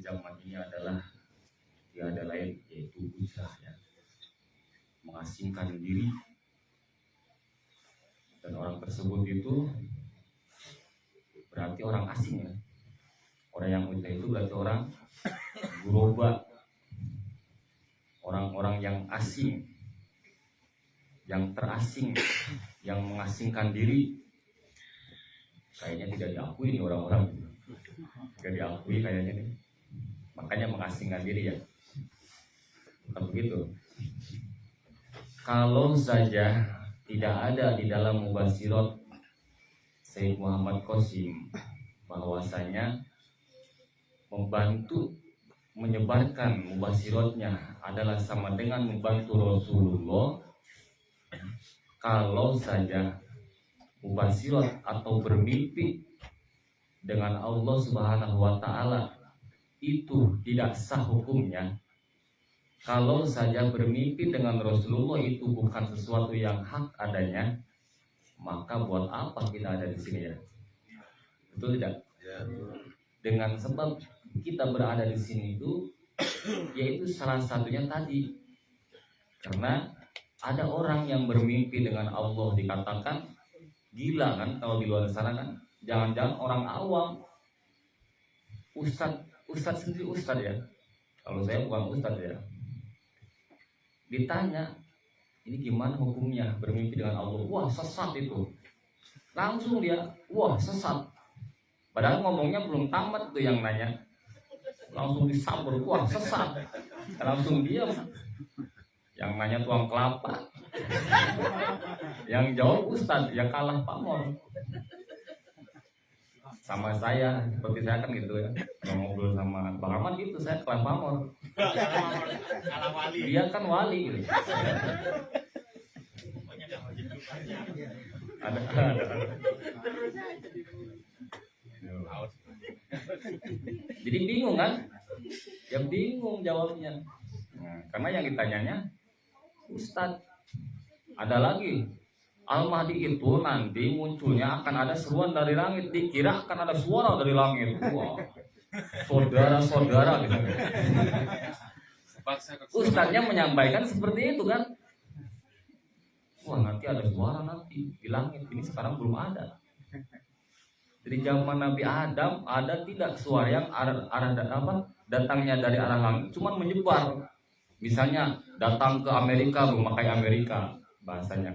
zaman ini adalah tiada lain yaitu hujrah, ya, mengasingkan diri. Dan orang tersebut itu berarti orang asing, ya. Orang yang hujrah itu berarti orang guroba, orang-orang yang asing, yang terasing, yang mengasingkan diri. Kayaknya tidak diakui nih orang-orang, tidak diakui kayaknya nih, makanya mengasingkan diri, ya. Bukan begitu. Kalau saja tidak ada di dalam Mubasyirat Syekh Muhammad Qasim bahwasanya membantu menyebarkan mubasyiratnya adalah sama dengan membantu Rasulullah. Kalau saja mubasyirat atau bermimpi dengan Allah Subhanahu wa taala itu tidak sah hukumnya, kalau saja bermimpi dengan Rasulullah itu bukan sesuatu yang hak adanya, maka buat apa kita ada di sini, ya? Betul tidak? Dengan sebab kita berada di sini itu, yaitu salah satunya tadi, karena ada orang yang bermimpi dengan Allah dikatakan gila, kan? Kalau di luar sana kan, jangan-jangan orang awam, ustadz sendiri ustadz, ya. Kalau saya bukan ustadz, ya. Ditanya, ini gimana hukumnya bermimpi dengan Allah? Wah, sesat itu. Langsung dia, wah, sesat. Padahal ngomongnya belum tamat tuh yang nanya. Langsung disambur, wah, sesat. Langsung diam. Yang nanya tuang kelapa. Yang jawab ustadz, yang kalah pamor. Sama saya, seperti saya kan gitu, ya. Kalau ngobrol sama Bang Ahmad gitu, saya kalah pamor. Dia kan wali gitu. Ada. Jadi bingung kan? Ya bingung jawabnya. Nah, karena yang ditanyanya Ustadz. Ada lagi, Al-Mahdi itu nanti munculnya akan ada seruan dari langit, dikira akan ada suara dari langit. Wah, saudara-saudara gitu. Ustadznya menyampaikan seperti itu kan. Wah, nanti ada suara nanti di langit. Ini sekarang belum ada. Dari zaman Nabi Adam ada tidak suara yang datangnya dari arah langit, cuman menyebar. Misalnya datang ke Amerika memakai Amerika bahasanya,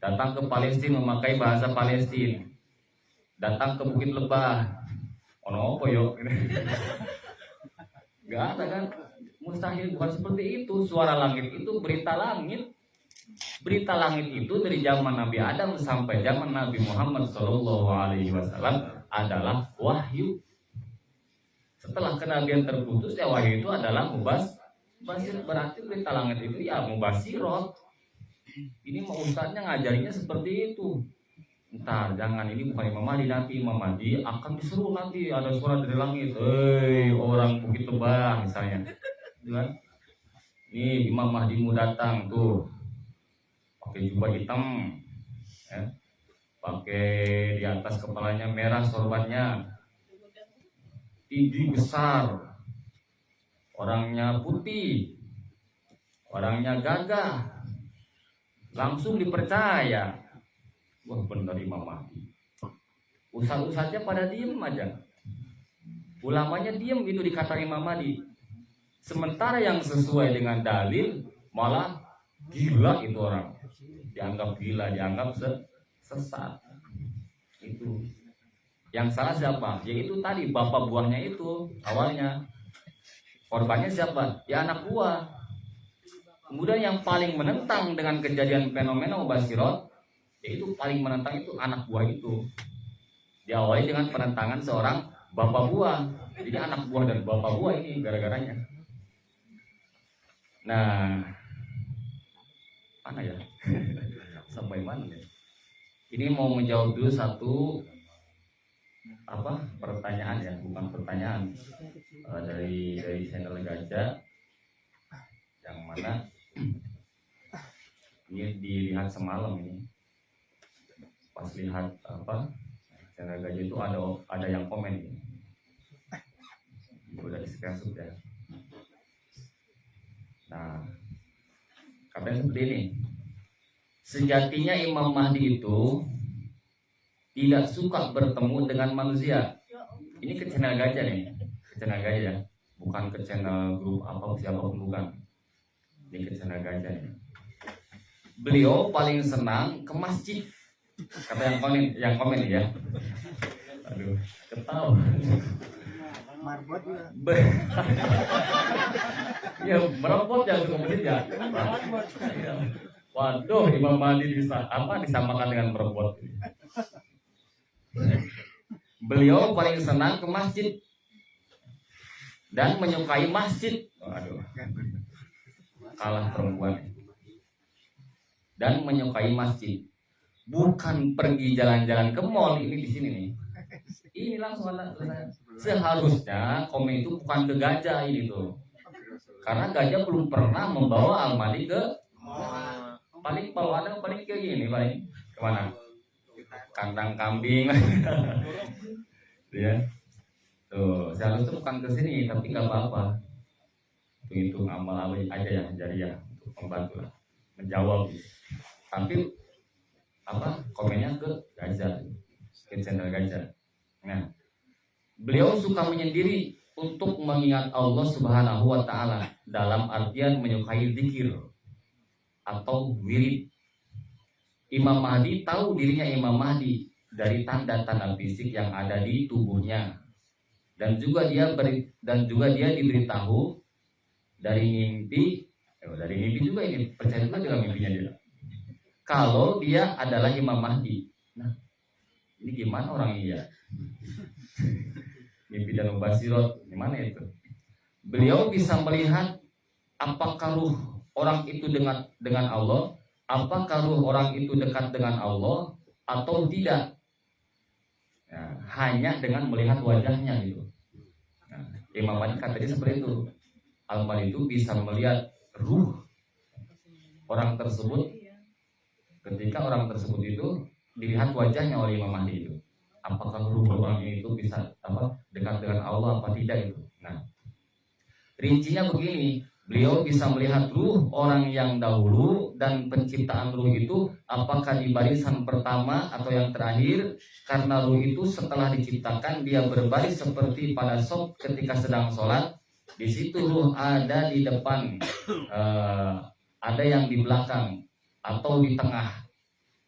datang ke Palestina memakai bahasa Palestina, datang ke Bukit Lebah, ono apa yo? Gak ada kan? Mustahil, bukan seperti itu. Suara langit itu berita langit. Berita langit itu dari zaman Nabi Adam sampai zaman Nabi Muhammad SAW adalah wahyu. Setelah kenabian terputus, ya wahyu itu adalah mubasir. Berarti berita langit itu ya mubasirot. Ini mau ustadznya ngajarinya seperti itu. Entar jangan, ini bukan Imam Mahdi, nanti Imam Mahdi akan diseru nanti ada suara dari langit. Hei orang Bukit Lebah misalnya, kan? Nih Imam Mahdimu datang tuh, pakai jubah hitam, ya. Pakai di atas kepalanya merah sorbannya, tinggi besar, orangnya putih, orangnya gagah, langsung dipercaya. Wah benar Imam Mahdi. Ustaz-ustaznya pada diem aja, ulamanya diem gitu dikatakan Imam Mahdi. Sementara yang sesuai dengan dalil malah gila itu orang, dianggap gila, dianggap sesat. Itu yang salah siapa? Yaitu tadi bapak buahnya itu awalnya. Korbannya siapa? Ya anak buah. Kemudian yang paling menentang dengan kejadian fenomena mubasyirat, yaitu paling menentang itu anak buah itu. Diawali dengan penentangan seorang bapak buah. Jadi anak buah dan bapak buah ini gara-garanya. Nah, mana ya? Sampai mana ya? Ini mau menjawab dulu satu pertanyaan, ya, bukan pertanyaan, dari channel Gajah, yang mana ini dilihat semalam ini. Pas lihat channel Gajah itu ada yang komen ini. Udah screenshot ya. Nah, katanya seperti ini. Sejatinya Imam Mahdi itu tidak suka bertemu dengan manusia. Ini ke channel gajah nih, ke channel gajah ya, bukan ke channel grup apa siapapun, bukan. Ini ke channel gajah nih. Beliau paling senang ke masjid. Kata yang komen ya. Aduh, ketawa. Marbot juga. Ya, merobot ya ke masjid ya. Waduh, Imam Mahdi disamakan dengan merobot. Beliau paling senang ke masjid dan menyukai masjid. Waduh, kalah perempuan. Dan menyukai masjid, bukan pergi jalan-jalan ke mall. Ini di sini nih. Ini langsung ada. Seharusnya komen itu bukan ke gajah ini tuh, karena gajah belum pernah membawa Al-Mahdi ke paling bawaannya paling kayak gini, paling kemana? Kandang kambing. Ya. Tuh, seharusnya bukan ke sini, tapi nggak apa-apa. Hitung amal aja ya, jariah untuk membantu lah, menjawab. Tapi komennya ke gajah, ke channel gajah. Nah, beliau suka menyendiri untuk mengingat Allah Subhanahu wa Ta'ala, dalam artian menyukai zikir atau wirid. Imam Mahdi tahu dirinya Imam Mahdi dari tanda-tanda fisik yang ada di tubuhnya, dan juga dia diberitahu dari mimpi juga, ini percaya juga dengan mimpinya dia, kalau dia adalah Imam Mahdi. Nah, ini gimana orang ini ya? Mimpi dan mubasirot, gimana itu? Beliau bisa melihat apakah ruh orang itu dengan Allah, apakah ruh orang itu dekat dengan Allah atau tidak. Nah, hanya dengan melihat wajahnya gitu. Nah, Imam Mahdi katanya seperti itu. Al-Mahdi itu bisa melihat ruh orang tersebut ketika orang tersebut itu dilihat wajahnya oleh Imam Mahdi itu. Apakah ruh orang itu bisa dekat dengan Allah apa tidak itu. Nah, rincinya begini, beliau bisa melihat ruh orang yang dahulu dan penciptaan ruh itu apakah di barisan pertama atau yang terakhir, karena ruh itu setelah diciptakan dia berbaris seperti pada soft ketika sedang sholat. Di situ ruh ada di depan, ada yang di belakang atau di tengah.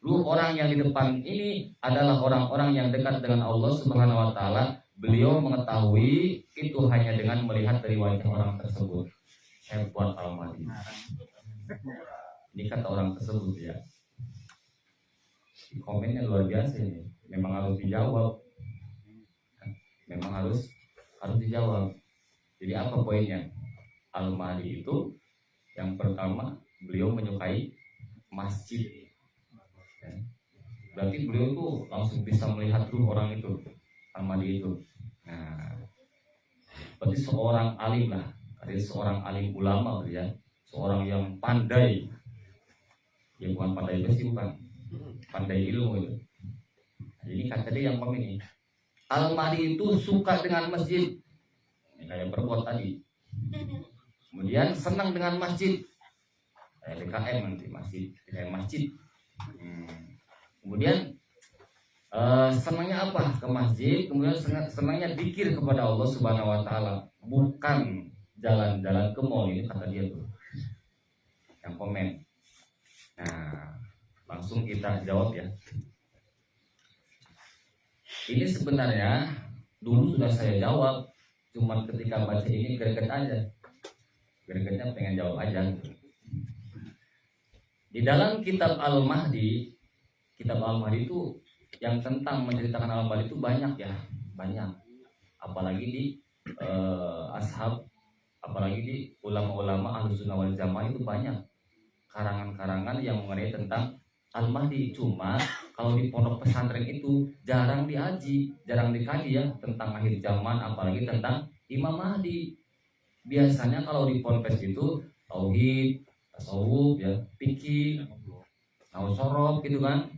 Ruh orang yang di depan ini adalah orang-orang yang dekat dengan Allah Subhanahu wa Ta'ala. Beliau mengetahui itu hanya dengan melihat dari wajah orang tersebut. Hebat Al-Mahdi. Ini kata orang tersebut ya. Komennya luar biasa ini. Memang harus dijawab. Memang harus dijawab. Jadi apa poinnya? Al-Mahdi itu yang pertama, beliau menyukai masjid. Berarti beliau tuh langsung bisa melihat ruh orang itu, Al-Mahdi itu. Nah, berarti seorang alim lah, seorang alim ulama ya, seorang yang pandai. Ya bukan pandai besi, bukan pandai ilmu itu. Jadi kata dia yang ini, Al-Mahdi itu suka dengan masjid, kayak berbuat tadi. Kemudian senang dengan masjid, kayak DKM nanti masjid, kayak masjid. Kemudian senangnya apa? Ke masjid. Kemudian senangnya zikir kepada Allah Subhanahu wa Ta'ala, bukan jalan-jalan ke mall. Ini kata dia tuh yang komen. Nah, langsung kita jawab ya. Ini sebenarnya dulu sudah saya jawab, cuman ketika baca ini greget aja, gregetnya pengen jawab aja. Di dalam kitab Al-Mahdi itu yang tentang menceritakan Al-Mahdi itu banyak ya, banyak. Apalagi di ashab, apalagi di ulama-ulama Ahlussunnah wal Jamaah itu banyak karangan-karangan yang mengenai tentang Al-Mahdi. Cuma kalau di pondok pesantren itu jarang dikaji ya tentang akhir zaman, apalagi tentang Imam Mahdi. Biasanya kalau di ponpes itu tauhid, tasawuf ya, fikih, nausorob gitu kan,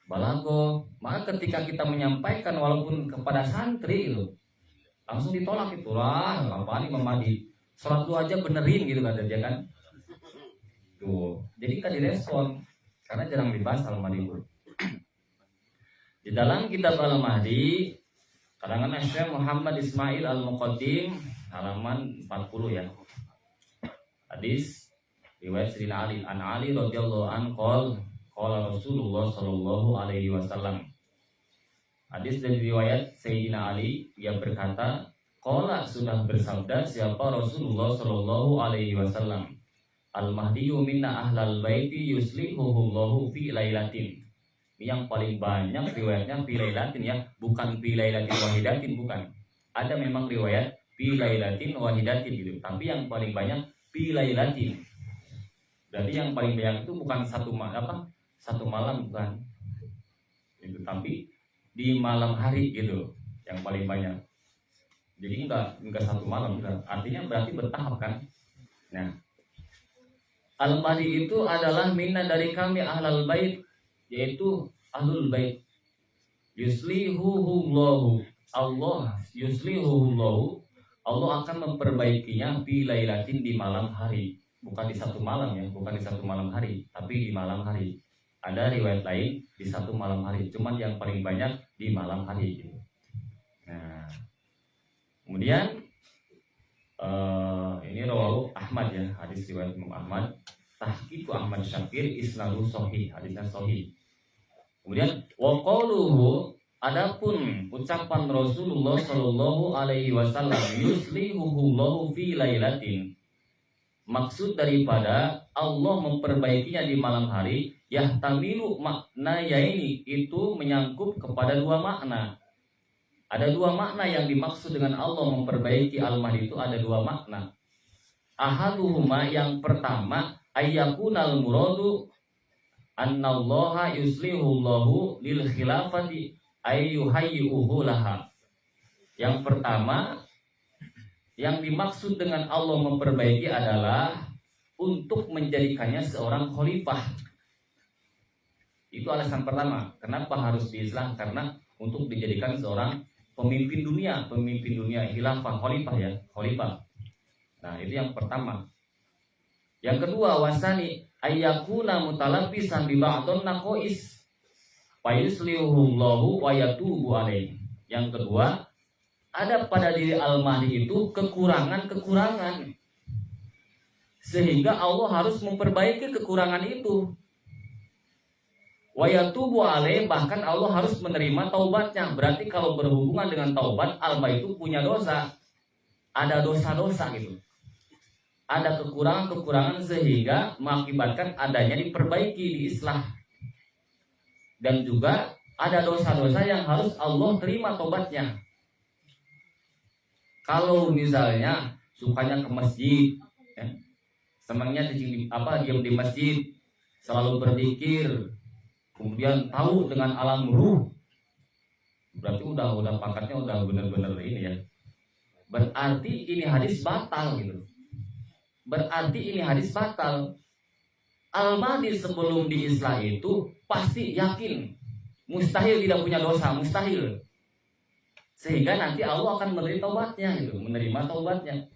balago. Maka ketika kita menyampaikan walaupun kepada santri itu, Langsung ditolak itu lah, apaan Imam Mahdi? Sholat lu aja benerin gitu kata dia kan. Tuh, jadi kan direspon karena jarang dibahas Al-Mahdi itu. Di dalam kitab Al-Mahdi karangan Syekh Muhammad Ismail Al-Muqaddim halaman 40 ya. Hadis riwayat Sayyidina Ali an Ali radhiyallahu an qala Rasulullah sallallahu alaihi wasallam. Hadis dari riwayat Sayyidina Ali, dia berkata, qala sudah bersabda siapa Rasulullah sallallahu alaihi wasallam, Al-Mahdiyu minna ahlal baiti yuslihuhullahu fi lailatin. Ini yang paling banyak riwayatnya fi lailatin ya, bukan fi lailatin wahidatin, bukan. Ada memang riwayat fi lailatin wahidatin gitu, tapi yang paling banyak fi lailatin. Berarti yang paling banyak itu bukan satu malam bukan. Itu tapi di malam hari gitu yang paling banyak. Jadi enggak satu malam kan. Artinya berarti bertahap kan. Nah, Al-Mahdi itu adalah minna dari kami ahlal bait, yaitu ahlul bait. Yuslihuhullahu, Allah yuslihuhullahu, Allah akan memperbaikinya fi lailatin di malam hari. Bukan di satu malam ya, bukan di satu malam hari, tapi di malam hari. Ada riwayat lain di satu malam hari, cuman yang paling banyak di malam hari gitu. Nah, kemudian ini rawahu Ahmad ya, hadis riwayat Imam Ahmad, tahqiqu Ahmad Syakir isnadu sahih, hadisnya sahih. Kemudian wa qauluhu, adapun ucapan Rasulullah sallallahu alaihi wasallam yuslihuhullahu fi lailatin, maksud daripada Allah memperbaikinya di malam hari, yahtamilu makna ya ini itu menyangkut kepada dua makna. Ada dua makna yang dimaksud dengan Allah memperbaiki Al-Mahdi itu, ada dua makna. Ahaduhuma, yang pertama, ayyakunal muradu annallaha yuslihullahu lil khilafati ayyuhayyuhu laha. Yang pertama, yang dimaksud dengan Allah memperbaiki adalah untuk menjadikannya seorang khalifah. Itu alasan pertama. Kenapa harus diislam? Karena untuk dijadikan seorang pemimpin dunia khilafah, khalifah ya, khalifah. Nah, itu yang pertama. Yang kedua, wasani ayyakuna mutalabbisan bi ba'dun naqais fa yuslihullahu wa yatubu alaihi. Yang kedua, ada pada diri Al-Mahdi itu kekurangan-kekurangan, sehingga Allah harus memperbaiki kekurangan itu. Wa yatubu alaih, bahkan Allah harus menerima taubatnya. Berarti kalau berhubungan dengan taubat, Al-Mahdi itu punya dosa, ada dosa-dosa gitu, ada kekurangan-kekurangan sehingga mengakibatkan adanya diperbaiki, diislah. Dan juga ada dosa-dosa yang harus Allah terima taubatnya. Kalau misalnya sukanya ke masjid, ya, senangnya diam di masjid, selalu berzikir, kemudian tahu dengan alam ruh, berarti udah pangkatnya udah benar-benar ini ya. Berarti ini hadis batal gitu. Berarti ini hadis batal. Al-Mahdi sebelum diislah itu pasti yakin mustahil tidak punya dosa, mustahil. Sehingga nanti Allah akan menerima taubatnya gitu, menerima taubatnya.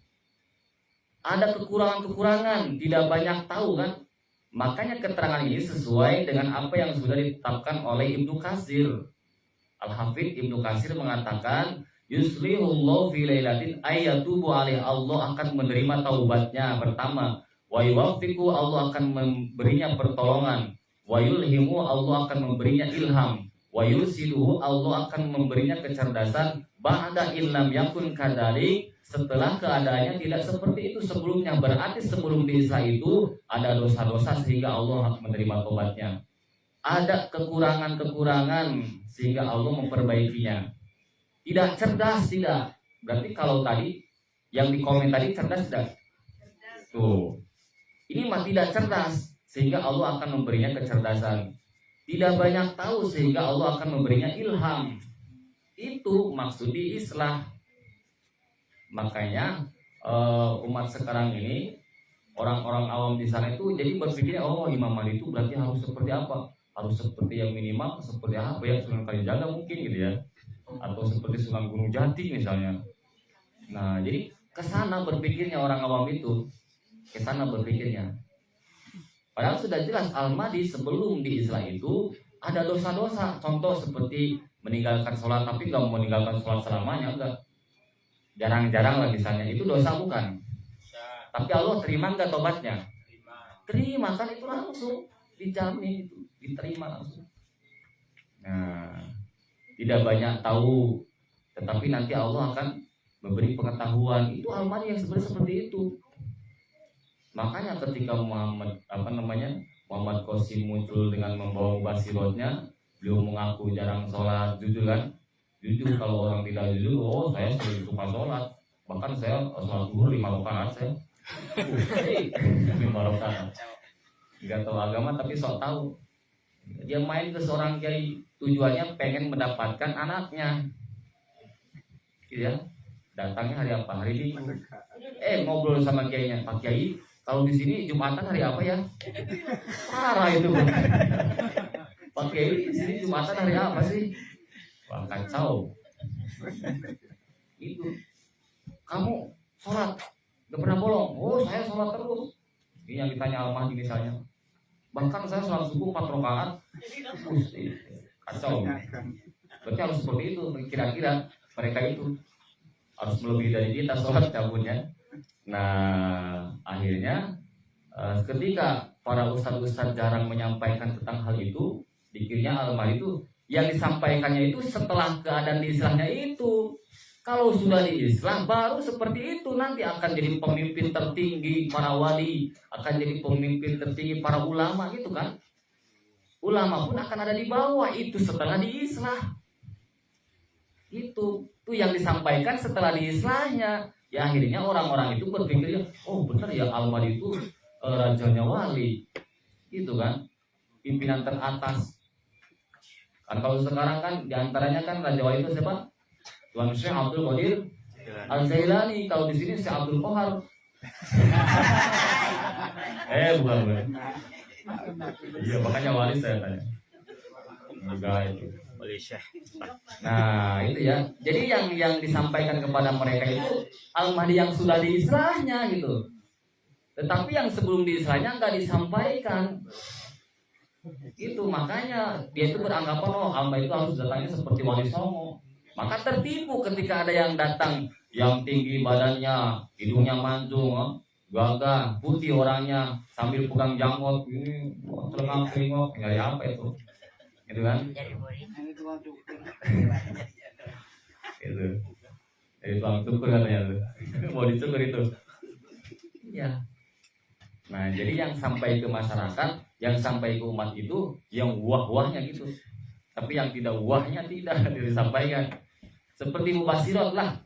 Ada kekurangan-kekurangan, tidak banyak tahu kan? Makanya keterangan ini sesuai dengan apa yang sudah ditetapkan oleh Ibnu Katsir. Al-Hafidz Ibnu Katsir mengatakan, yuslihullahu fi lailatin ayyatubu alaih, Allah akan menerima taubatnya pertama. Wa yuwaffiqu, Allah akan memberinya pertolongan. Wa yulhimu, Allah akan memberinya ilham. Wa yusiluhu, Allah akan memberinya kecerdasan. Ba'da illam yakun kadalik, setelah keadaannya tidak seperti itu sebelumnya. Berarti sebelum diislah itu ada dosa-dosa sehingga Allah menerima tobatnya. Ada kekurangan-kekurangan sehingga Allah memperbaikinya. Tidak cerdas, tidak. Berarti kalau tadi yang dikomentari cerdas tidak? Tuh. Ini mah tidak cerdas sehingga Allah akan memberinya kecerdasan. Tidak banyak tahu sehingga Allah akan memberinya ilham. Itu maksud diislah. Makanya umat sekarang ini, orang-orang awam di sana itu jadi berpikirnya, oh Imam Mahdi itu berarti harus seperti apa? Harus seperti yang minimal seperti apa ya, Sunan Kalijaga mungkin gitu ya, atau seperti Sunan Gunung Jati misalnya. Nah, jadi kesana berpikirnya orang awam itu, kesana berpikirnya. Padahal sudah jelas Al-Mahdi sebelum di Islam itu ada dosa-dosa. Contoh seperti meninggalkan sholat, tapi nggak meninggalkan sholat selamanya, enggak. Jarang-jarang lah misalnya, itu dosa bukan? Tapi Allah terima nggak tobatnya? Terima, kan itu langsung dijamin, itu diterima langsung. Nah, tidak banyak tahu, tetapi nanti Allah akan memberi pengetahuan. Itu Al-Mahdi yang sebenarnya seperti itu. Makanya ketika Muhammad Qasim muncul dengan membawa basirotnya, beliau mengaku jarang sholat, jujur kan? Jujur, kalau orang tidak jujur, oh saya sering suka sholat, bahkan saya sholat zuhur 5 rakaat saya. 5 rakaat. Nggak tahu agama tapi sok tahu. Dia main ke seorang kiai, tujuannya pengen mendapatkan anaknya. Gitu ya. Datangnya hari apa? Hari Minggu. Ngobrol sama kiainya, Pak Kiai, kalau di sini Jumatan hari apa ya? Parah itu. Pak Kiai, di sini Jumatan hari apa sih? Wah, kacau. Itu. Kamu sholat gak pernah bolong? Oh, saya sholat terus. Ini yang ditanya Al-Mahdi misalnya. Bahkan saya sholat subuh 4 rakaat. Kacau. Berarti harus seperti itu. Kira-kira mereka itu harus melebihi dari kita sholat cabutnya. Nah, akhirnya ketika para ustadz-ustadz jarang menyampaikan tentang hal itu, dikirnya Al-Mahdi itu yang disampaikannya itu setelah keadaan di Islamnya itu. Kalau sudah di Islam baru seperti itu, nanti akan jadi pemimpin tertinggi para wali, akan jadi pemimpin tertinggi para ulama gitu kan. Ulama pun akan ada di bawah, itu setelah di Islam. Itu yang disampaikan setelah di Islamnya. Ya akhirnya orang-orang itu berpikir, oh benar ya Al-Mahdi itu rajanya wali, gitu kan, pimpinan teratas. Kan kalau sekarang kan diantaranya kan raja wali itu siapa? Tuan Syekh Abdul Qadir Al-Jailani. Kalau di sini Syekh Abdul Qahar. Bukan. Iya, makanya wali saya tanya. Enggak itu. Wali Syekh. Nah, itu ya. Jadi yang disampaikan kepada mereka itu Al-Mahdi yang sudah di Israhnya gitu. Tetapi yang sebelum di Israhnya enggak disampaikan. Itu makanya dia itu beranggapan oh Al-Mahdi itu harus datangnya seperti Wali Songo. Maka tertipu ketika ada yang datang yang tinggi badannya, hidungnya mancung, gagah, putih orangnya, sambil pegang jangkot, ini celengak celingok, nggak ya apa itu, gitu kan? Itu, tukang cukur katanya tuh, mau dicukur itu. Ya. Nah, jadi yang sampai ke masyarakat, yang sampai ke umat itu, yang wah-wahnya gitu. Tapi yang tidak wahnya tidak disampaikan. Seperti mubasirot lah.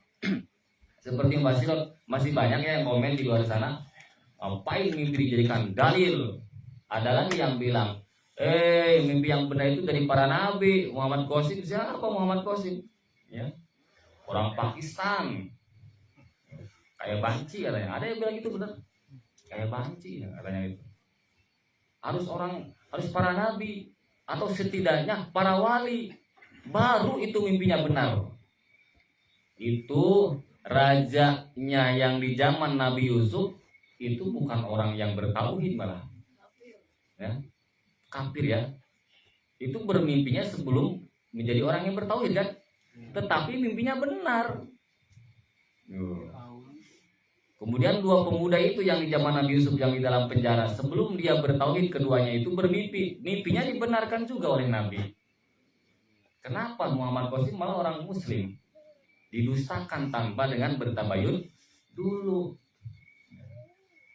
Seperti mubasirot. Masih banyak ya yang komen di luar sana. Ngapain mimpi dijadikan dalil? Ada lagi yang bilang, mimpi yang benar itu dari para nabi. Muhammad Qasim, siapa Muhammad Qasim? Ya, orang Pakistan. Kayak banci katanya. Ada yang bilang gitu benar. Kayak banci katanya itu. Harus para nabi. Atau setidaknya para wali, baru itu mimpinya benar. Itu rajanya yang di zaman Nabi Yusuf itu bukan orang yang bertauhid malah, ya, kafir ya. Itu bermimpinya sebelum menjadi orang yang bertauhid kan, tetapi mimpinya benar. Kemudian 2 pemuda itu yang di zaman Nabi Yusuf yang di dalam penjara, sebelum dia bertauhid keduanya itu bermimpi, mimpinya dibenarkan juga oleh Nabi. Kenapa Muhammad Qasim malah orang Muslim didustakan tanpa dengan bertabayun dulu?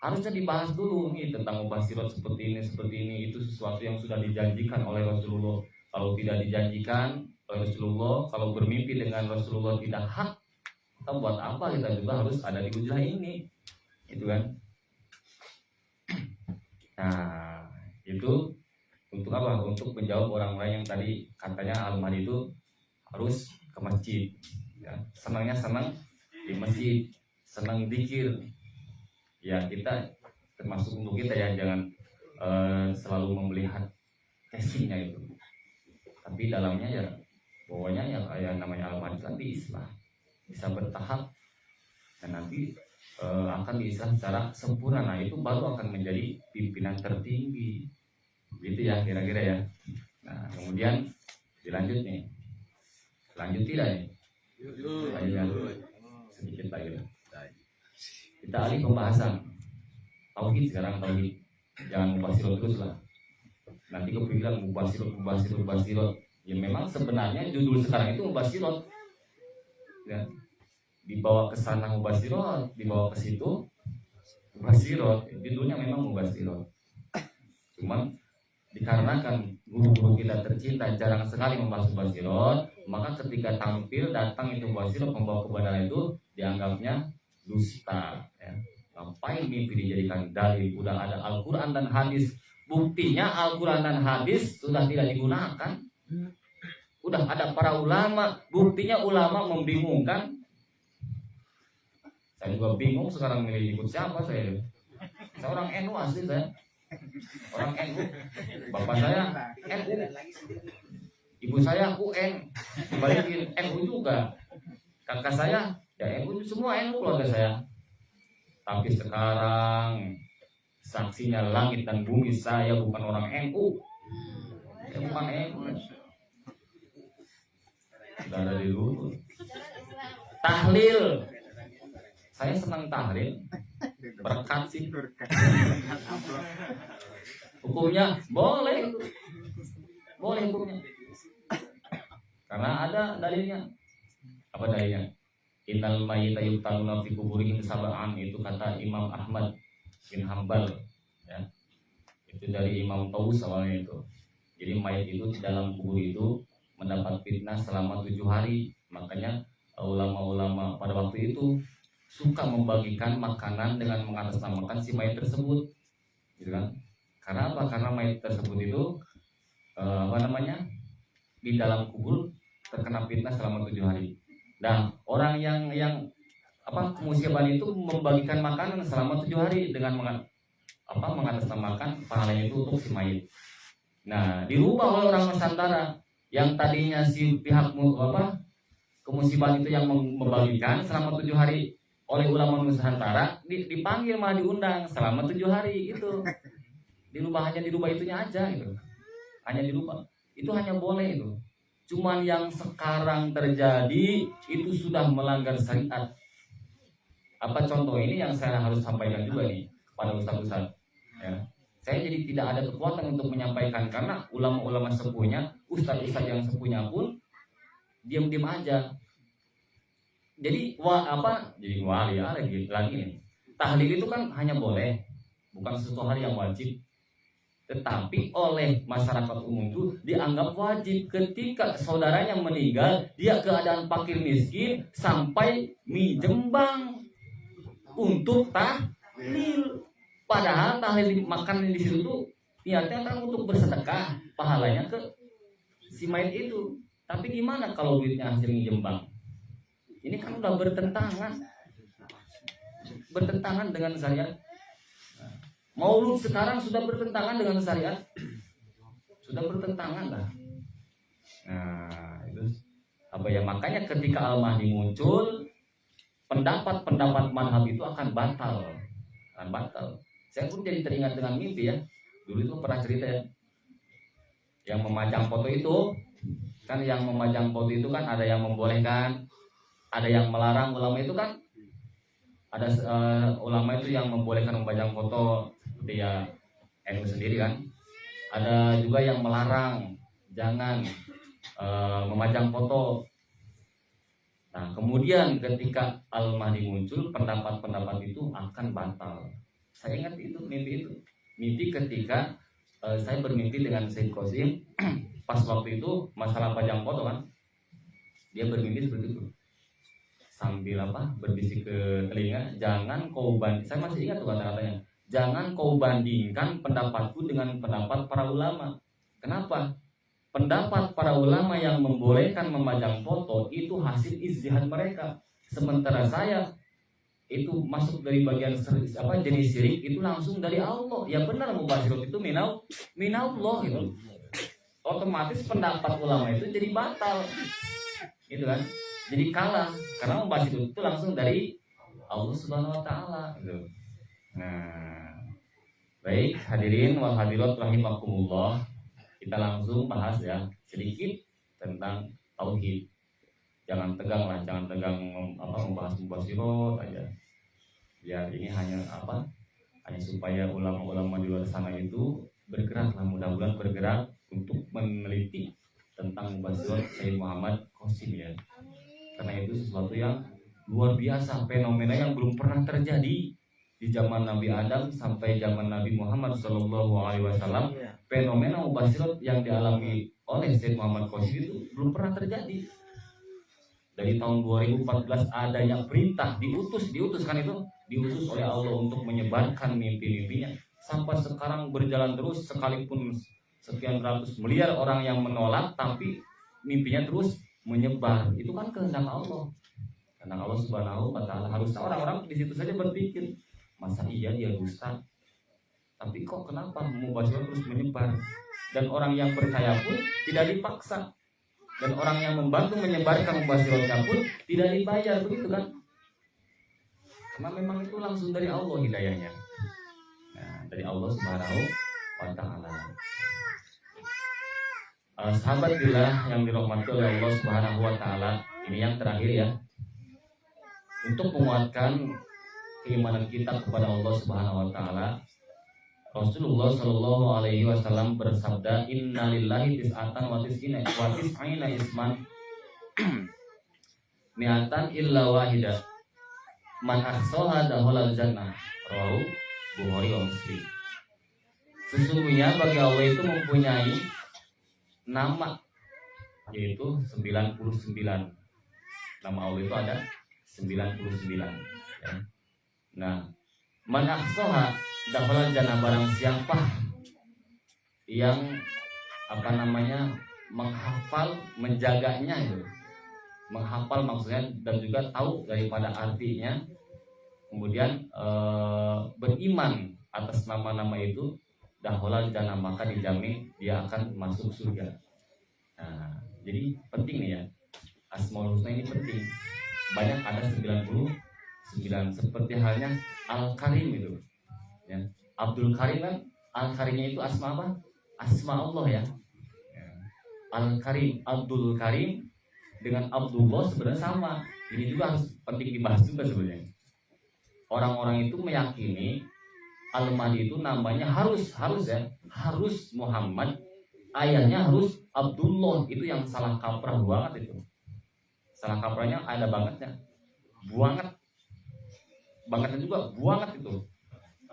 Harusnya dibahas dulu nih tentang mubasirot seperti ini, itu sesuatu yang sudah dijanjikan oleh Rasulullah. Kalau tidak dijanjikan oleh Rasulullah, kalau bermimpi dengan Rasulullah tidak hak, kita buat apa kita juga harus ada di ujian ini, itu kan? Nah, itu untuk apa? Untuk menjawab orang-orang yang tadi katanya Al-Mahdi itu harus ke masjid, ya. Senangnya senang di masjid, senang zikir. Ya kita termasuk untuk kita ya jangan selalu melihat casingnya itu, tapi dalamnya ya pokoknya ya kayak namanya Al-Mahdi kan di Islam bisa bertahap dan nanti akan diislah secara sempurna. Nah itu baru akan menjadi pimpinan tertinggi, gitu ya kira-kira ya. Nah kemudian dilanjut nih, lanjut tidak nih? Lanjut sedikit lagi lah. Kita alih pembahasan tauhid sekarang, tauhid. Jangan mubasirot terus lah. Nanti kepikiran mubasirot. Ya memang sebenarnya judul sekarang itu mubasirot. Ya. Dibawa ke sana mubasirot, dibawa ke situ mubasirot. Judulnya memang mubasirot. Cuman dikarenakan guru-guru kita tercinta jarang sekali membahas mubasirot, maka ketika tampil datang itu mubasirot membawa kebenaran itu dianggapnya dusta. Ya. Ngapain mimpi dijadikan dalil? Udah ada Al-Quran dan hadis. Buktinya Al-Quran dan hadis sudah tidak digunakan. Udah ada para ulama. Buktinya ulama membingungkan. Saya juga bingung sekarang milih ikut siapa saya. Saya orang NU asli saya. Orang NU. Bapak saya NU. Ibu saya UN. Balikin NU juga. Kakak saya ya NU, semua NU keluarga saya. Tapi sekarang saksinya langit dan bumi, saya bukan orang NU. Saya bukan NU. Sudah dari dulu. Tahlil. Saya senang tahlil. Berkat sih. Hukumnya boleh. Boleh hukumnya. Karena ada dalilnya. Apa dalilnya? Innal mayyita yuqtaluna fi kuburihim sab'an, itu kata Imam Ahmad bin Hambal ya. Itu dari Imam Taus awalnya itu. Jadi mayat itu di dalam kubur itu mendapat fitnah selama 7 hari. Makanya ulama-ulama pada waktu itu suka membagikan makanan dengan mengatasnamakan si mayat tersebut. Gitu kan? Karena apa? Karena mayat tersebut itu di dalam kubur terkena fitnah selama 7 hari. Nah, orang yang kemusiban itu membagikan makanan selama 7 hari dengan mengatasnamakan pahalanya itu untuk si mayit. Nah, dirubah oleh orang Nusantara yang tadinya si pihak kemusiban itu yang membagikan selama 7 hari oleh ulama Nusantara dipanggil malah diundang selama 7 hari itu. Hanya dirubah itunya aja gitu. Hanya dirubah. Itu hanya boleh itu. Cuman yang sekarang terjadi itu sudah melanggar syariat. Apa contoh ini yang saya harus sampaikan juga nih kepada ustaz-ustaz. Ya. Saya jadi tidak ada kekuatan untuk menyampaikan karena ulama-ulama sepuhnya, ustaz-ustaz yang sepuhnya pun diam-diam aja. Jadi jadi wali lagi nih. Tahlil itu kan hanya boleh, bukan sesuatu hal yang wajib. Tetapi oleh masyarakat umum itu dianggap wajib. Ketika saudaranya meninggal, dia keadaan fakir miskin sampai minjem bank untuk tahlil. Padahal tahlil makan di situ tuh niatnya kan untuk bersedekah, pahalanya ke si mayat itu. Tapi gimana kalau duitnya hasil minjem bank? Ini kan udah bertentangan dengan syariat. Maulud sekarang sudah bertentangan dengan syariat. Sudah bertentangan lah. Nah, itu makanya ketika Al-Mahdi muncul, pendapat-pendapat madhab itu akan batal. Saya pun jadi teringat dengan mimpi ya. Dulu itu pernah cerita ya. Yang memajang foto itu, kan yang memajang foto itu kan ada yang membolehkan, ada yang melarang. Ulama itu kan ada ulama itu yang membolehkan memajang foto dia NU sendiri kan. Ada juga yang melarang jangan memajang foto. Nah, kemudian ketika Al-Mahdi muncul, pendapat-pendapat itu akan batal. Saya ingat itu mimpi ketika saya bermimpi dengan Syed Qasim pas waktu itu masalah pajang foto kan. Dia bermimpi seperti itu. Sambil berbisik ke telinga, jangan kau saya masih ingat tuh kata-katanya. Jangan kau bandingkan pendapatku dengan pendapat para ulama. Kenapa? Pendapat para ulama yang membolehkan memajang foto itu hasil ijtihad mereka. Sementara saya itu masuk dari bagian jenis syirik itu langsung dari Allah. Ya benar, mubasyirat itu minallah gitu. Otomatis pendapat ulama itu jadi batal. Gitu kan? Jadi kalah karena mubasyirat itu langsung dari Allah Subhanahu wa taala gitu. Nah, baik hadirin wal hadirat rahimakumullah, kita langsung bahas ya sedikit tentang tauhid. Jangan tegang lah, jangan tegang membahas mubasyirat aja. Ya ini hanya hanya supaya ulama-ulama di luar sana itu bergerak lah, mudah-mudahan bergerak untuk meneliti tentang mubasyirat Sayyid Muhammad Qasim ya. Karena itu sesuatu yang luar biasa, fenomena yang belum pernah terjadi di zaman Nabi Adam sampai zaman Nabi Muhammad SAW. Fenomena mubasyirat yang dialami oleh Sayyid Muhammad Qasim itu belum pernah terjadi. Dari tahun 2014 adanya perintah diutus oleh Allah untuk menyebarkan mimpi-mimpinya, sampai sekarang berjalan terus, sekalipun sekian ratus miliar orang yang menolak tapi mimpinya terus menyebar. Itu kan kehendak Allah. Kehendak Allah Subhanahu wa taala. Harusnya orang-orang di situ saja berpikir, masa iya dia dusta? Tapi kok kenapa mubasyirat terus menyebar? Dan orang yang percaya pun tidak dipaksa. Dan orang yang membantu menyebarkan mubasyiratnya pun tidak dibayar, begitu kan? Karena memang itu langsung dari Allah hidayahnya. Nah, dari Allah Subhanahu wa taala. Sahabat billah yang dirahmati oleh Allah Subhanahu wa taala, ini yang terakhir ya. Untuk menguatkan keimanan kita kepada Allah Subhanahu wa taala, Rasulullah Shallallahu alaihi wasallam bersabda, innalillahi tis'atan wa tis'ina isman mi'atan illa wahidah man ahsaha dakhalal jannah. Rawahu Bukhari wa Muslim. Sesungguhnya bagi Allah itu mempunyai nama, yaitu 99. Nama Allah itu ada 99 ya. Nah, man ahsaha dakhalal jannah, barang siapa yang menghafal, menjaganya itu. Menghafal maksudnya dan juga tahu daripada artinya, kemudian beriman atas nama-nama itu, dakhalal jannah, maka dijamin dia akan masuk surga. Nah, jadi penting nih ya, Asmaul Husna ini penting. Banyak, ada 99, seperti halnya Al-Karim itu ya. Abdul Karim kan, Al-Karimnya itu asma apa? Asma Allah ya. Al-Karim, Abdul Karim dengan Abdullah sebenarnya sama. Ini juga harus penting dibahas juga sebenarnya. Orang-orang itu meyakini Al-Mahdi itu namanya harus Muhammad, ayahnya harus Abdullah. Itu yang salah kaprah banget itu. Salah kaprahnya ada bangetnya. Bangetnya juga banget itu.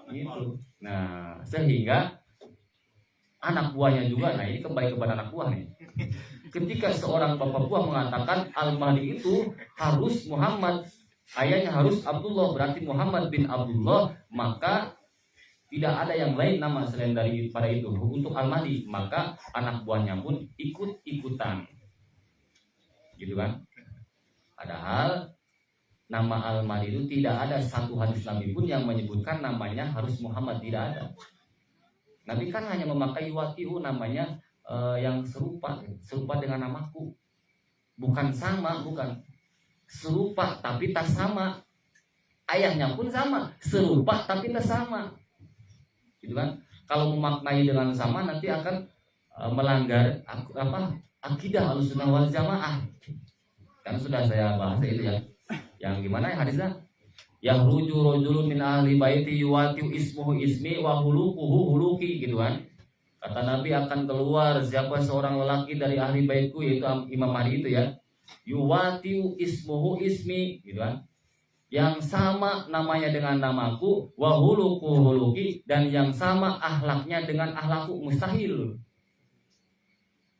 Gitu. Nah, sehingga anak buahnya juga, nah ini kembali kepada anak buah nih. Ketika seorang bapak buah mengatakan Al-Mahdi itu harus Muhammad, ayahnya harus Abdullah, berarti Muhammad bin Abdullah, maka tidak ada yang lain nama selain daripada itu untuk Al-Mahdi, maka anak buahnya pun ikut-ikutan. Gitu kan? Padahal nama Al-Mahdi itu tidak ada satu hadis Nabi pun yang menyebutkan namanya harus Muhammad, tidak ada. Nabi kan hanya memakai watiu, namanya yang serupa dengan namaku. Bukan sama, bukan. Serupa tapi tak sama. Ayahnya pun sama, serupa tapi tak sama. Gitu kan? Kalau memaknai dengan sama nanti akan melanggar akidah Ahlussunnah wal Jamaah. Kan sudah saya bahas itu ya. Yang gimana ya hadisnya? Yang rujulun min ahli baiti yuwatiu ismuhu ismi wa hulukuhu huluki, gitu kan. Kata Nabi, akan keluar siapa seorang lelaki dari ahli baitku, yaitu Imam Mahdi itu ya. Yuwatiu ismuhu ismi, gitu kan. Yang sama namanya dengan namaku, wa hulukuhu huluki, dan yang sama ahlaknya dengan ahlakku. Mustahil.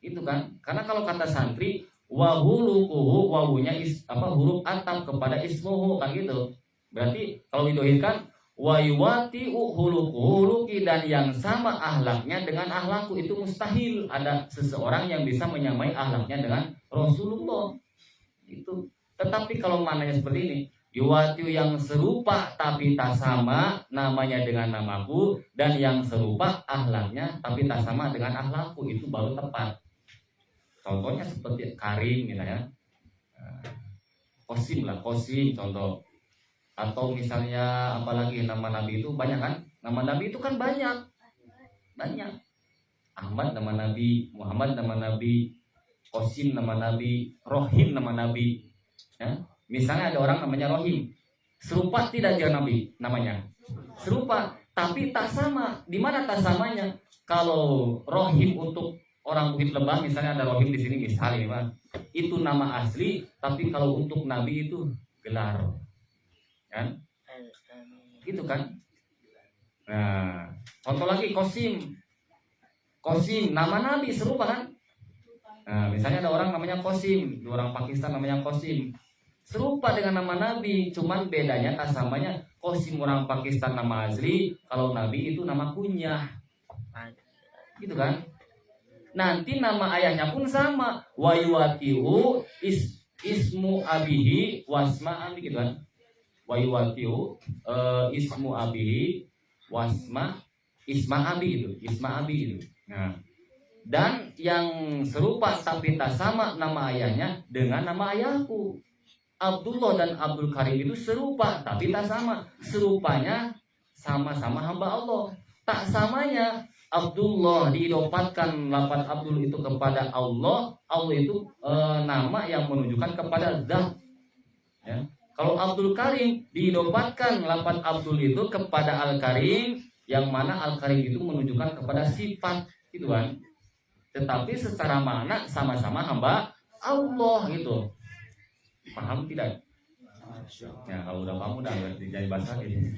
Itu kan. Karena kalau kata santri wa hulukuhu, wawunya huruf atam kepada ismuhu, kan gitu. Berarti kalau didohirkan wa yuwati huluki, dan yang sama ahlaknya dengan ahlakku, itu mustahil ada seseorang yang bisa menyamai ahlaknya dengan Rasulullah. Itu. Tetapi kalau maknanya seperti ini, yuwati yang serupa tapi tak sama namanya dengan namaku, dan yang serupa ahlaknya tapi tak sama dengan ahlakku, itu baru tepat. Contohnya seperti Karim gitu ya. Qasim contoh. Atau misalnya apalagi nama nabi itu banyak kan? Nama nabi itu kan banyak. Ahmad nama nabi, Muhammad nama nabi, Qasim nama nabi, Rohim nama nabi. Ya? Misalnya ada orang namanya Rohim, serupa tidak dia nabi namanya? Serupa, tapi tak sama. Di mana tak samanya? Kalau Rohim untuk orang Bukit Lebah, misalnya ada Rohim di sini misalnya, itu nama asli, tapi kalau untuk nabi itu gelar, kan? Gitu kan? Nah, contoh lagi Qasim, nama nabi serupa kan? Nah, misalnya ada orang namanya Qasim, orang Pakistan namanya Qasim, serupa dengan nama nabi, cuman bedanya tak samanya. Qasim orang Pakistan nama asli, kalau nabi itu nama kunyah, gitu kan? Nanti nama ayahnya pun sama, wayuwatiu ismu abihi wasma abi, gitu kan? Wayuwatiu ismu abihi wasma isma abi gitu, Nah, dan yang serupa tapi tak sama nama ayahnya dengan nama ayahku. Abdullah dan Abdul Karim itu serupa tapi tak sama. Serupanya sama-sama hamba Allah. Tak samanya Abdullah diidopatkan lafaz Abdul itu kepada Allah. Allah itu nama yang menunjukkan kepada zat. Ya. Kalau Abdul Karim diidopatkan lafaz Abdul itu kepada Al Karim, yang mana Al Karim itu menunjukkan kepada sifat, gitu kan? Tetapi secara makna sama-sama hamba Allah gitu. Paham tidak? Ya kalau udah paham udah jadi bahasa gitu.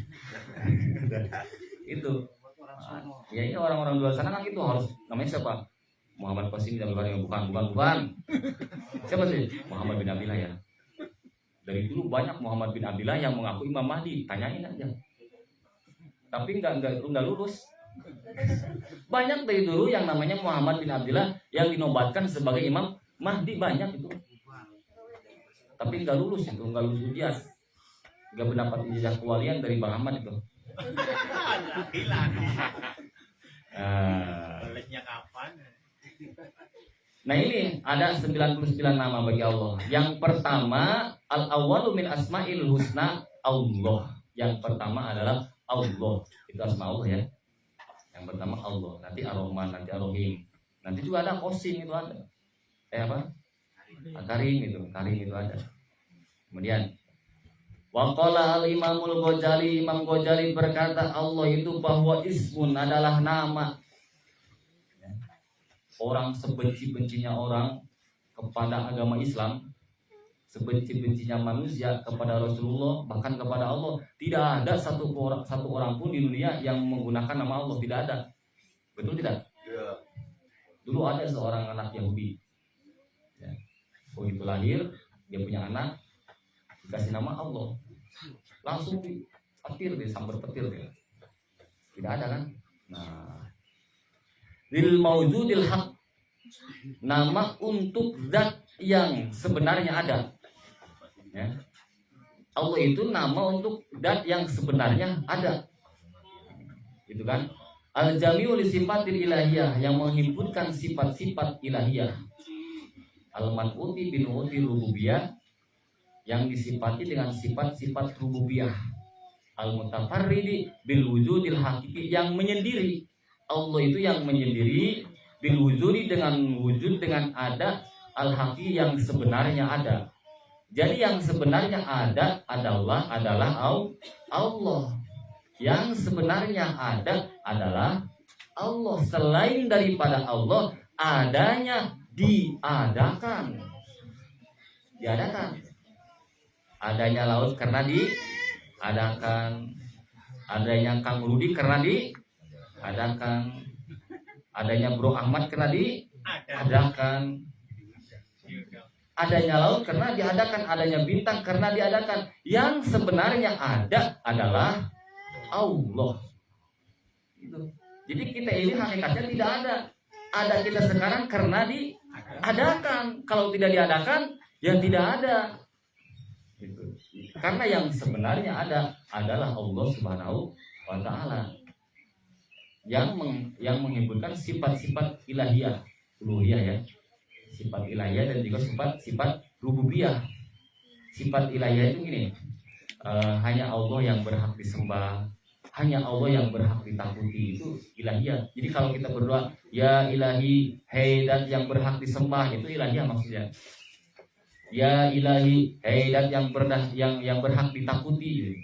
Itu. Ya ini orang-orang luar sana kan itu harus, namanya siapa? Muhammad Qasim dan bukan. Siapa sih? Muhammad bin Abdillah ya. Dari dulu banyak Muhammad bin Abdillah yang mengaku Imam Mahdi, tanyain aja. Tapi enggak lulus. Banyak dari dulu yang namanya Muhammad bin Abdillah yang dinobatkan sebagai Imam Mahdi, banyak itu. Tapi enggak lulus ujian. Enggak mendapat ijazah kewalian dari Bang Ahmad itu. Nah ini ada 99 nama bagi Allah. Yang pertama, al-awwalu min asma'il husna Allah. Yang pertama adalah Allah. Itu asma Allah ya. Yang pertama Allah, nanti Ar-Rahman, nanti Ar-Rahim. Nanti juga ada Qasim, itu ada. Apa? Karim itu ada. Kemudian waqala al-Imamul Ghazali, Imam Ghazali berkata Allah itu bahwa ismun adalah nama. Orang sebenci-bencinya orang kepada agama Islam, sebenci-bencinya manusia kepada Rasulullah, bahkan kepada Allah, tidak ada satu orang pun di dunia yang menggunakan nama Allah, tidak ada. Betul tidak? Ya. Dulu ada seorang anak Yahudi, ya. Begitu lahir dia punya anak, dikasih nama Allah, langsung disambar petir dia. Tidak ada kan? Nah, lil maujudil haq, nama untuk zat yang sebenarnya ada. Ya. Allah itu nama untuk zat yang sebenarnya ada. Itu kan? Al-jami'u li sifatil ilahiyah, yang menghimpunkan sifat-sifat ilahiyah. Al-man'uti binu'uti rububiyah, yang disifati dengan sifat-sifat rububiyah. Al-mutafarridi bil wujudil hakiki, yang menyendiri. Allah itu yang menyendiri, bil wujudi, dengan wujud, dengan ada, al-haqi, yang sebenarnya ada. Jadi yang sebenarnya ada adalah Allah. Yang sebenarnya ada adalah Allah. Selain daripada Allah, adanya diadakan. Adanya laut karena diadakan. Adanya Kang Rudi karena diadakan. Adanya Bro Ahmad karena diadakan. Adanya laut karena diadakan. Adanya bintang karena diadakan. Yang sebenarnya ada adalah Allah. Jadi kita ini hakikatnya tidak ada. Ada kita sekarang karena diadakan. Kalau tidak diadakan, ya tidak ada. Karena yang sebenarnya ada adalah Allah Subhanahu wa Ta'ala, yang menghimpunkan sifat-sifat ilahiyah, uluhiyah ya, sifat ilahiyah dan juga sifat rububiyah. Sifat ilahiyah itu gini, hanya Allah yang berhak disembah, hanya Allah yang berhak ditakuti, itu ilahiyah. Jadi kalau kita berdoa ya ilahi, hei dat yang berhak disembah, itu ilahiyah maksudnya. Ya ilahi, hei dat yang berhak ditakuti,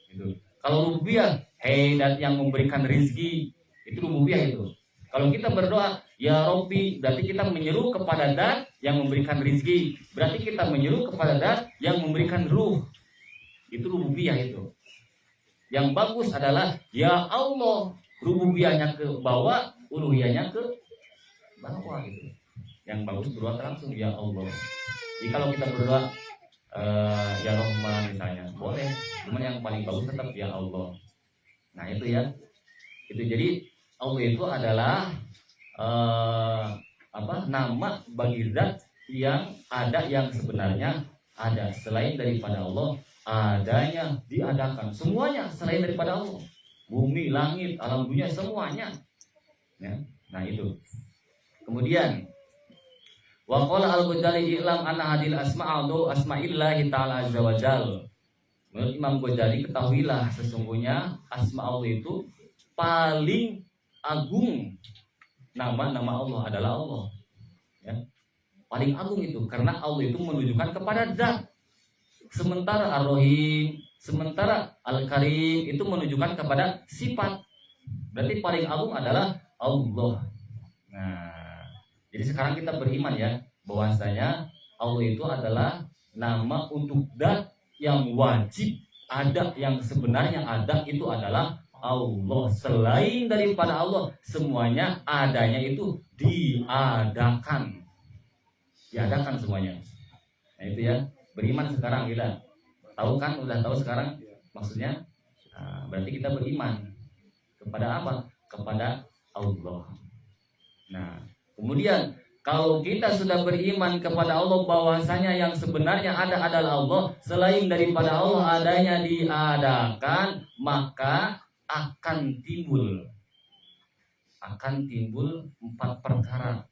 gitu. Kalau rububiyah, hei dat yang memberikan rizki, itu rububiyah itu. Kalau kita berdoa ya Robbi, berarti kita menyeru kepada dat yang memberikan rizki, berarti kita menyeru kepada dat yang memberikan ruh. Itu rububiyah itu. Yang bagus adalah ya Allah, rububiyahnya ke bawah, uluhiyahnya ke bawah gitu. Yang bagus berdoa langsung ya Allah. Jadi kalau kita berdoa ya Rahman misalnya, boleh. Cuman yang paling bagus tetap ya Allah. Nah itu ya. Itu jadi Allah itu adalah nama bagi zat yang ada, yang sebenarnya ada. Selain daripada Allah adanya diadakan, semuanya selain daripada Allah, bumi, langit, alam dunia, semuanya ya. Nah itu. Kemudian wa qala al-Ghazali i'lam anna hadil asma'u asma'illahi ta'ala azza wa jalla. Menurut Imam Ghazali, ketahuilah sesungguhnya asma Allah itu paling agung. Nama-nama Allah adalah Allah ya. Paling agung itu karena Allah itu menunjukkan kepada zat. Sementara Ar-Rahim, sementara Al-Karim itu menunjukkan kepada sifat. Berarti paling agung adalah Allah. Nah, jadi sekarang kita beriman ya, bahwasanya Allah itu adalah nama untuk zat yang wajib ada, yang sebenarnya ada itu adalah Allah. Selain daripada Allah, semuanya adanya itu diadakan. Diadakan semuanya. Nah itu ya. Beriman sekarang kita tahu kan, udah tahu sekarang maksudnya. Nah, berarti kita beriman kepada apa? Kepada Allah. Nah, kemudian kalau kita sudah beriman kepada Allah bahwasanya yang sebenarnya ada adalah Allah, selain daripada Allah adanya diadakan, maka akan timbul 4 perkara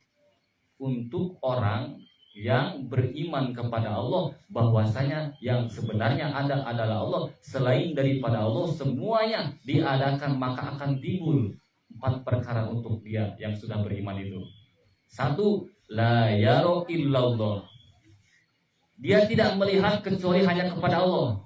untuk orang yang beriman kepada Allah bahwasanya yang sebenarnya ada adalah Allah, selain daripada Allah semuanya diadakan, maka akan timbul 4 perkara untuk dia yang sudah beriman itu. 1, la yara illallah. Dia tidak melihat kecuali hanya kepada Allah.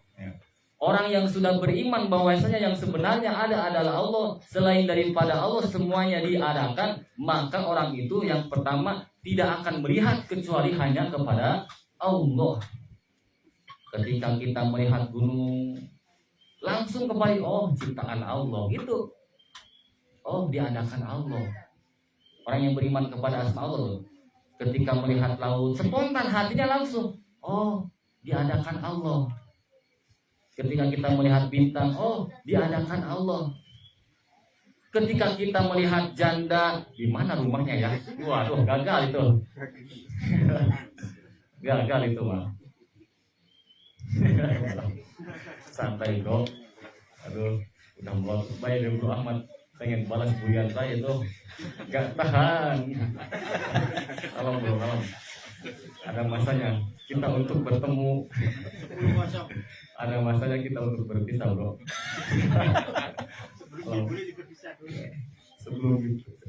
Orang yang sudah beriman bahwasanya yang sebenarnya ada adalah Allah, selain daripada Allah semuanya diadakan, maka orang itu yang pertama tidak akan melihat kecuali hanya kepada Allah. Ketika kita melihat gunung, langsung kembali, oh ciptaan Allah gitu. Oh diadakan Allah. Orang yang beriman kepada asma Allah, ketika melihat laut, spontan hatinya langsung, oh diadakan Allah. Ketika kita melihat bintang, oh diadakan Allah. Ketika kita melihat janda, di mana rumahnya ya? Waduh, gagal itu. Gagal itu mah. Santai kok. Aduh, udah buat baik dari Bro Ahmad. Pengen balas bulian saya tuh. Gak tahan. Alam bro, alam. Ada masanya kita untuk bertemu. Ada masanya kita untuk berpisah bro. Sebelum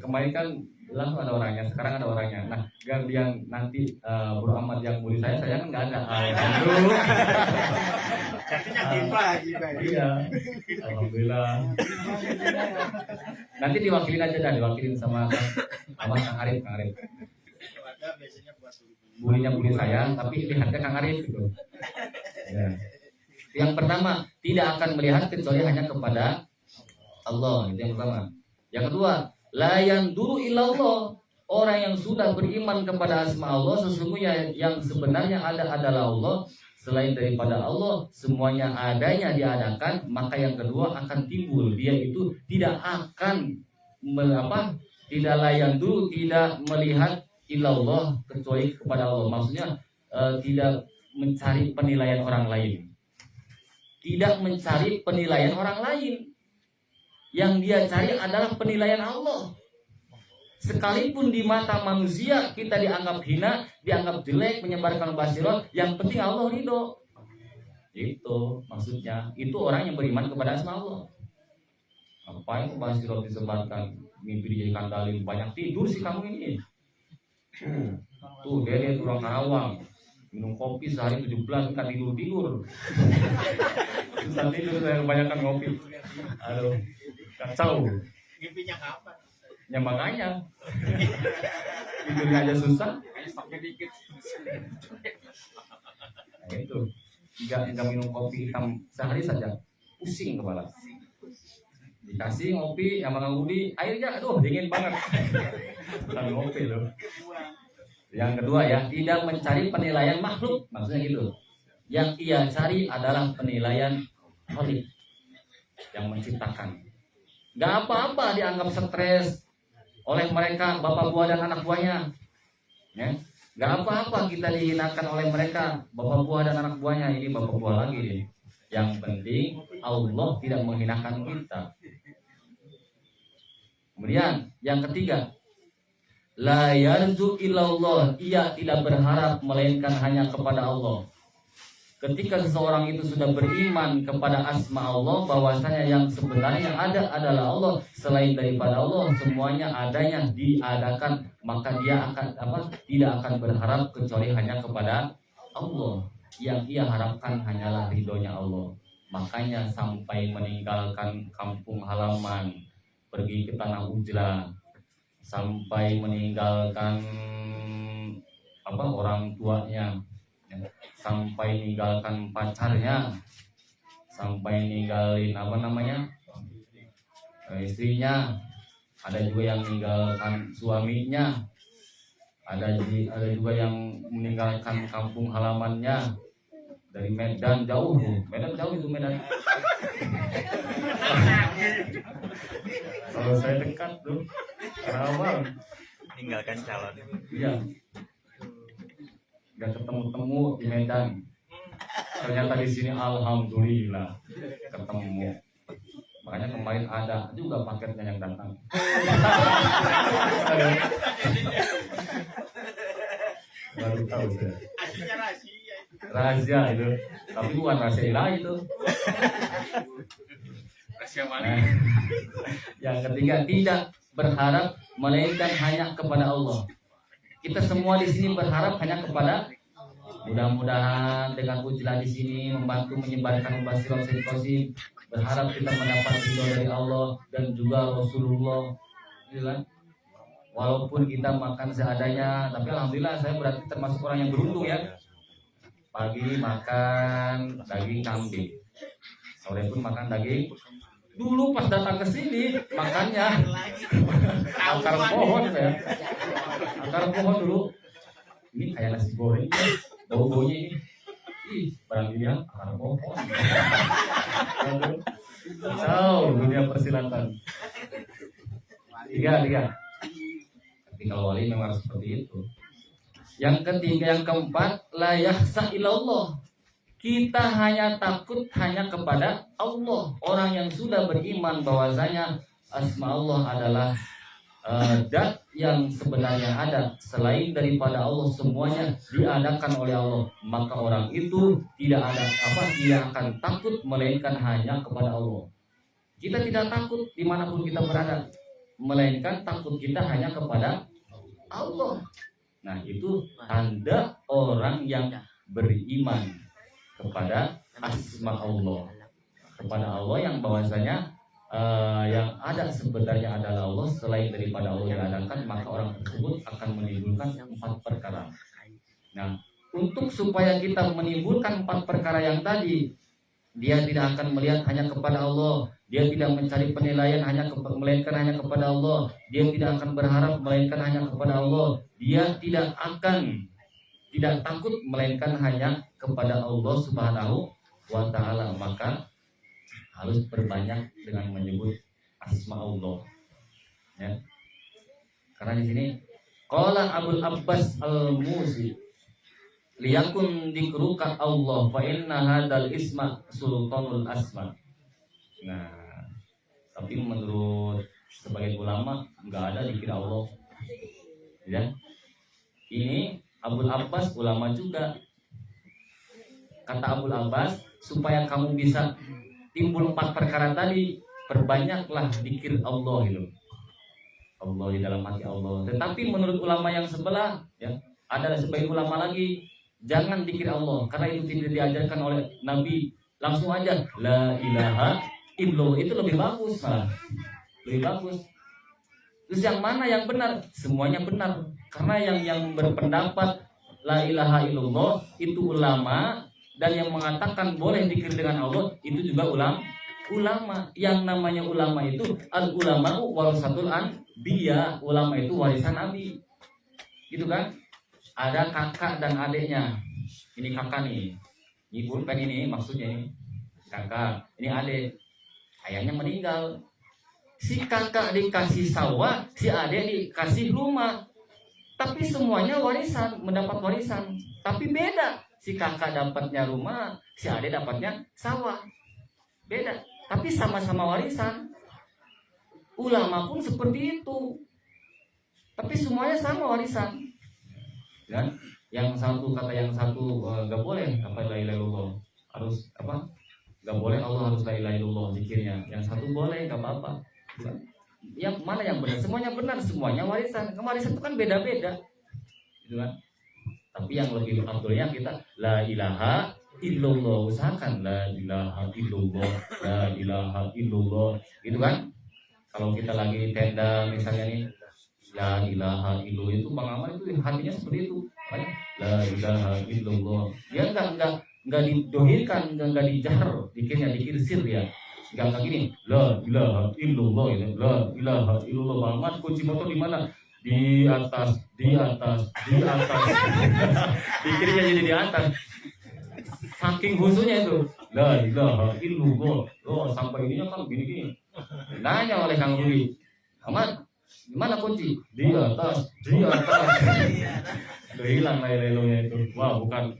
kemarin kan langsung ada orangnya, sekarang ada orangnya. Nah, yang nanti Bro Ahmad yang bully saya kan nggak ada. Alhamdulillah. Jadinya gimba. Iya. Alhamdulillah. Nanti diwakilin aja dah, diwakilin sama Kang Arif. Bulinya bully saya, tapi lihatnya Kang Arif gitu. Ya. Yang pertama, tidak akan melihat kecuali hanya kepada Allah, itu yang pertama. Yang kedua, la yanduru illallah. Orang yang sudah beriman kepada asma Allah, sesungguhnya yang sebenarnya ada adalah Allah, selain daripada Allah semuanya adanya diadakan, maka yang kedua akan timbul, dia itu tidak akan tidak la yanduru, tidak melihat illallah kecuali kepada Allah. Maksudnya tidak mencari penilaian orang lain. Tidak mencari penilaian orang lain. Yang dia cari adalah penilaian Allah. Sekalipun di mata manusia kita dianggap hina, dianggap jelek, menyebarkan basiron, yang penting Allah ridho. Itu maksudnya. Itu orang yang beriman kepada asma Allah. Ngapain bahas sirot disebarkan, mimpi dijadikan dalil, banyak tidur sih kamu ini. Tuh Dede orang Karawang minum kopi sehari 17 kan tidur. Susah tidur saya kebanyakan ngopi. Aduh, kacau. Mimpinya kapan? Ya makanya tidurnya aja susah. Nah, itu enggak minum kopi hitam sehari saja pusing kepala. Dikasih ngopi yang Bang Budi, airnya aduh dingin banget. Bukan ngopi loh. Yang kedua ya, tidak mencari penilaian makhluk, maksudnya gitu. Yang ia cari adalah penilaian Khalik yang menciptakan. Gak apa-apa dianggap stres oleh mereka, bapak buah dan anak buahnya. Ya. Gak apa-apa kita dihinakan oleh mereka, bapak buah dan anak buahnya. Ini bapak buah lagi nih. Yang penting Allah tidak menghinakan kita. Kemudian yang ketiga, la yarju illallah, ia tidak berharap melainkan hanya kepada Allah. Ketika seseorang itu sudah beriman kepada asma Allah, bahwasanya yang sebenarnya ada adalah Allah, selain daripada Allah semuanya adanya diadakan, maka dia akan tidak akan berharap kecuali hanya kepada Allah. Yang ia harapkan hanyalah ridhonya Allah. Makanya sampai meninggalkan kampung halaman, pergi ke tanah Ujlah, sampai meninggalkan orang tuanya, sampai meninggalkan pacarnya, sampai ninggalin istrinya, ada juga yang meninggalkan suaminya, ada juga yang meninggalkan kampung halamannya. Dari Medan jauh itu Medan. Kalau saya dekat tuh Karawang, Tinggalkan calon. iya, nggak ketemu di Medan. Ternyata di sini alhamdulillah ketemu. Makanya kemarin ada juga paketnya yang datang. Baru tahu saya. Aslinya rahasia. Rahasia itu, tapi bukan rahasia ilahi itu. Rahasia Nah, maling. yang ketiga, tidak berharap melainkan hanya kepada Allah. Kita semua di sini berharap hanya kepada, mudah-mudahan dengan Ujlah di sini membantu menyebarkan basirat Qasim, berharap kita mendapat ridho dari Allah dan juga Rasulullah. Gitu kan? Walaupun kita makan seadanya, tapi alhamdulillah saya berarti termasuk orang yang beruntung ya. Pagi makan daging kambing, sore pun makan daging. Dulu pas datang ke sini makannya akar pohon saya, akar pohon dulu. Ini kayak nasi goreng, bau-baunya ini. Ih, barang dia akar pohon. Tahu dunia persilatan. Tiga. Tapi kalau wali memang harus seperti itu. Yang ketiga, yang keempat, la yakhsa ilallah. Kita hanya takut hanya kepada Allah. Orang yang sudah beriman bahwasanya asma Allah adalah zat yang sebenarnya ada, selain daripada Allah semuanya diadakan oleh Allah, maka orang itu tidak akan takut melainkan hanya kepada Allah. Kita tidak takut dimanapun kita berada, melainkan takut kita hanya kepada Allah. Nah, itu tanda orang yang beriman kepada asma Allah, kepada Allah yang bahwasanya yang ada sebenarnya adalah Allah, selain daripada Allah diadakan, maka orang tersebut akan menimbulkan 4 perkara. Nah, untuk supaya kita menimbulkan 4 perkara yang tadi, dia tidak akan melihat hanya kepada Allah, dia tidak mencari penilaian melainkan hanya kepada Allah, dia tidak akan berharap melainkan hanya kepada Allah, dia tidak takut melainkan hanya kepada Allah Subhanahu wa ta'ala, maka harus berbanyak dengan menyebut asma Allah. Ya. Karena di sini qala Abul Abbas Al-Musi liyakun dikruka Allah fa inna hadzal isma sultanul asma. Nah, tapi menurut sebagian ulama enggak ada dikir Allah. Ya. Ini Abul Abbas ulama juga. Kata Abul Abbas, supaya kamu bisa timbul 4 perkara tadi, perbanyaklah zikir Allah itu. Allah di dalam hati Allah. Tetapi menurut ulama yang sebelah, ya, ada sebagian ulama lagi, jangan zikir Allah karena itu tidak diajarkan oleh Nabi. Langsung aja la ilaha illallah, itu lebih bagus, malah lebih bagus. Terus yang mana yang benar? Semuanya benar. Karena yang berpendapat la ilaha illallah itu ulama, dan yang mengatakan boleh zikir dengan Allah itu juga ulama. Yang namanya ulama itu al ulama warasatul anbiya, ulama itu warisan Nabi. Gitu kan? Ada kakak dan adiknya. Ini kakak nih. Ini pulpen ini maksudnya ini. Kakak, ini adik. Ayahnya meninggal. Si kakak dikasih sawah, si adik dikasih rumah. Tapi semuanya warisan, mendapat warisan. Tapi beda. Si kakak dapatnya rumah, si adik dapatnya sawah. Beda. Tapi sama-sama warisan. Ulama pun seperti itu. Tapi semuanya sama warisan. Kan? Yang satu kata yang satu nggak boleh apa la ilaha illallah, harus apa? Nggak boleh Allah, harus la ilaha illallah zikirnya. Yang satu boleh, nggak apa-apa. Yang mana yang benar? Semuanya benar, semuanya warisan. Warisan itu kan beda-beda, gitu kan? Tapi yang lebih afdolnya kita la ilaha illallah, usahakan la ilaha illallah, la ilaha illallah, gitu kan? Kalau kita lagi di tenda misalnya nih, la ilaha illallah, itu Bang Amal itu hatinya seperti itu. La ilaha illallah. Dia enggak didohirkan, enggak dijahar, dikirnya dikir sir ya. Enggak gini. La ilaha illallah itu. La ilaha illallah. Muhammad kunci motor di mana? Di atas, di atas, di atas. Dikirnya jadi di atas. Saking khususnya itu. La ilaha illallah. Oh, sampai ininya kan gini-gini. Nanya oleh Kang Rudi. Ahmad, gimana kunci? Di atas, di atas. Udah hilang lah lelonya itu. Wah, bukan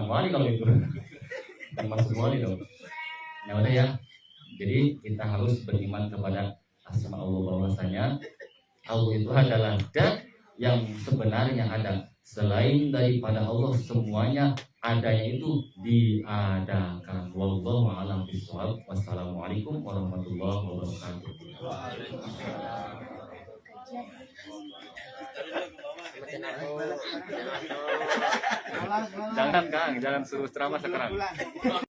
wali kalau itu. Bukan masuk wali dong. Ya udah ya. Jadi kita harus beriman kepada asma Allah, bahwasanya Allah itu adalah zat yang sebenarnya ada. Selain daripada Allah, semuanya adanya itu diadakan. Wallahu a'lam bishawab. Wassalamualaikum warahmatullahi wabarakatuh. Jangan Kang, jangan suruh ceramah sekarang.